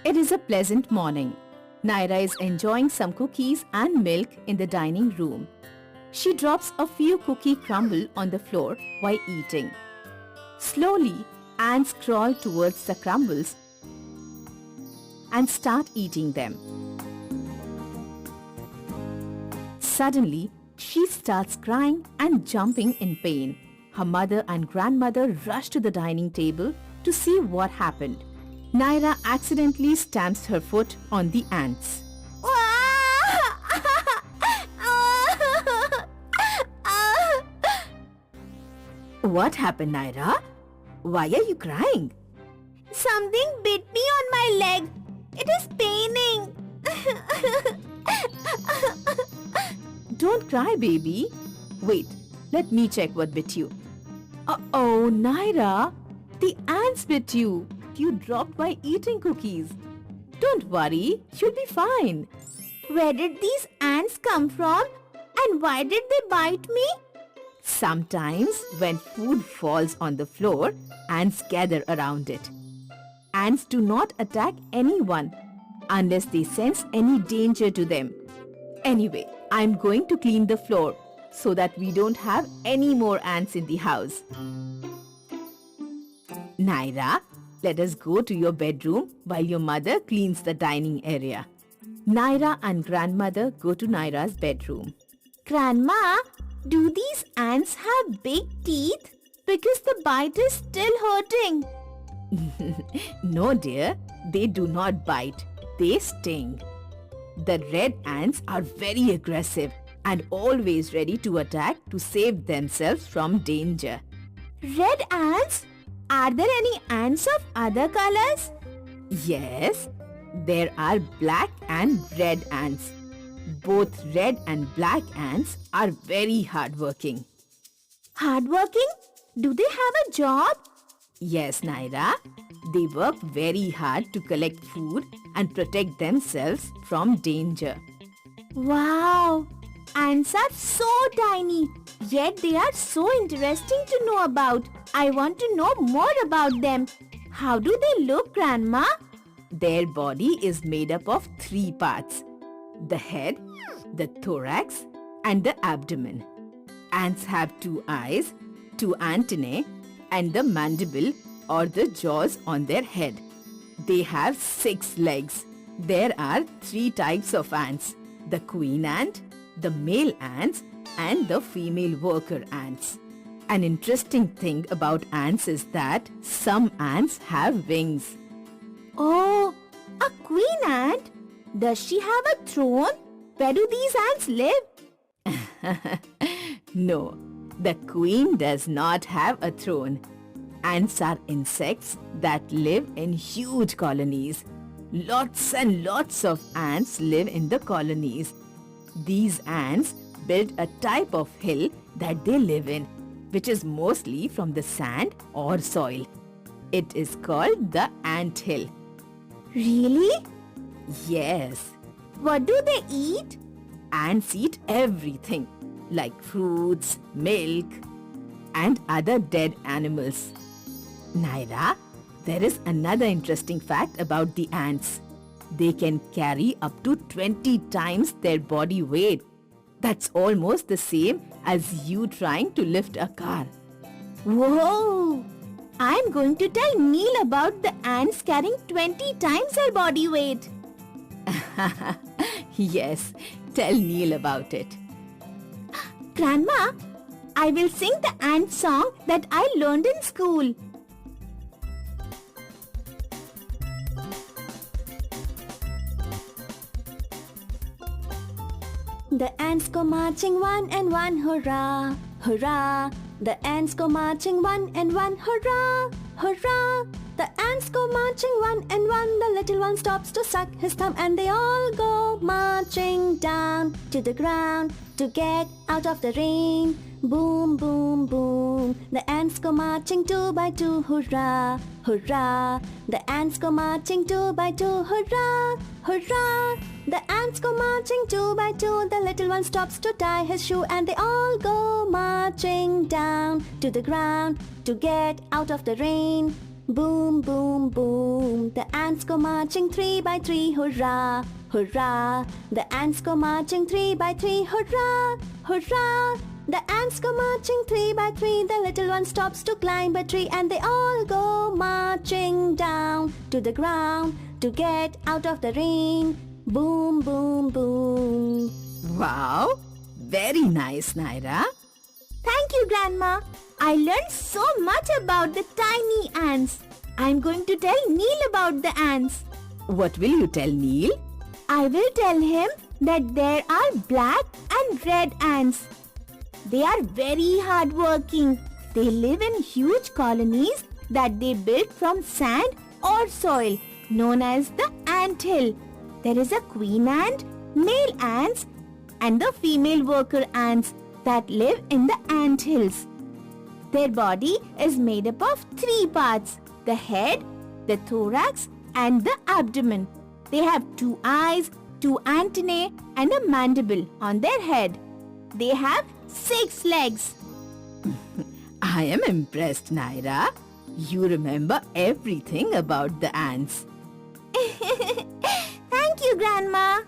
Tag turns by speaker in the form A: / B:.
A: It is a pleasant morning. Naira is enjoying some cookies and milk in the dining room. She drops a few cookie crumble on the floor while eating. Slowly, ants crawl towards the crumbles and start eating them. Suddenly, she starts crying and jumping in pain. Her mother and grandmother rush to the dining table to see what happened. Naira accidentally stamps her foot on the ants. What happened, Naira? Why are you crying?
B: Something bit me on my leg. It is paining.
A: Don't cry, baby. Wait, let me check what bit you. Uh-oh, Naira. The ants bit you. You dropped by eating cookies. Don't worry, you'll be fine.
B: Where did these ants come from? And why did they bite me?
A: Sometimes when food falls on the floor, ants gather around it. Ants do not attack anyone unless they sense any danger to them. Anyway, I'm going to clean the floor so that we don't have any more ants in the house. Naira, let us go to your bedroom while your mother cleans the dining area. Naira and grandmother go to Naira's bedroom.
B: Grandma, do these ants have big teeth? Because the bite is still hurting.
A: No, dear, they do not bite. They sting. The red ants are very aggressive and always ready to attack to save themselves from danger.
B: Red ants? Are there any ants of other colors?
A: Yes, there are black and red ants. Both red and black ants are very hardworking.
B: Hardworking? Do they have a job?
A: Yes, Naira. They work very hard to collect food and protect themselves from danger.
B: Wow! Ants are so tiny, yet they are so interesting to know about. I want to know more about them. How do they look, Grandma?
A: Their body is made up of 3 parts: the head, the thorax, and the abdomen. Ants have 2 eyes, 2 antennae, and the mandible or the jaws on their head. They have 6 legs. There are 3 types of ants: the queen ant, the male ants, and the female worker ants. An interesting thing about ants is that some ants have wings.
B: Oh, a queen ant? Does she have a throne? Where do these ants live?
A: No, the queen does not have a throne. Ants are insects that live in huge colonies. Lots and lots of ants live in the colonies. These ants build a type of hill that they live in, which is mostly from the sand or soil. It is called the ant hill.
B: Really?
A: Yes.
B: What do they eat?
A: Ants eat everything, like fruits, milk, and other dead animals. Naira, there is another interesting fact about the ants. They can carry up to 20 times their body weight. That's almost the same as you trying to lift a car.
B: Whoa! I'm going to tell Neil about the ants carrying 20 times their body weight.
A: Yes, tell Neil about it.
B: Grandma, I will sing the ant song that I learned in school. The ants go marching one and one, hurrah, hurrah. The ants go marching one and one, hurrah, hurrah. The ants go marching one and one. The little one stops to suck his thumb, and they all go marching down to the ground to get out of the rain. Boom, boom, boom. The ants go marching 2 by 2, hurrah, hurrah. The ants go marching 2 by 2, hurrah, hurrah. The ants go marching 2 by 2. The little one stops to tie his shoe, and they all go marching down to the ground to get out of the rain. Boom, boom, boom. The ants go marching 3 by 3. Hurrah, hurrah. The ants go marching 3 by 3. Hurrah, hurrah. The ants go marching 3 by 3. The little one stops to climb a tree, and they all go marching down to the ground to get out of the rain. Boom, boom, boom.
A: Wow! Very nice, Naira.
B: Thank you, Grandma. I learned so much about the tiny ants. I'm going to tell Neil about the ants.
A: What will you tell Neil?
B: I will tell him that there are black and red ants. They are very hardworking. They live in huge colonies that they build from sand or soil, known as the ant hill. There is a queen ant, male ants, and the female worker ants that live in the ant hills. Their body is made up of 3 parts: the head, the thorax, and the abdomen. They have 2 eyes, 2 antennae, and a mandible on their head. They have 6 legs.
A: I am impressed, Naira. You remember everything about the ants.
B: Thank you, Grandma.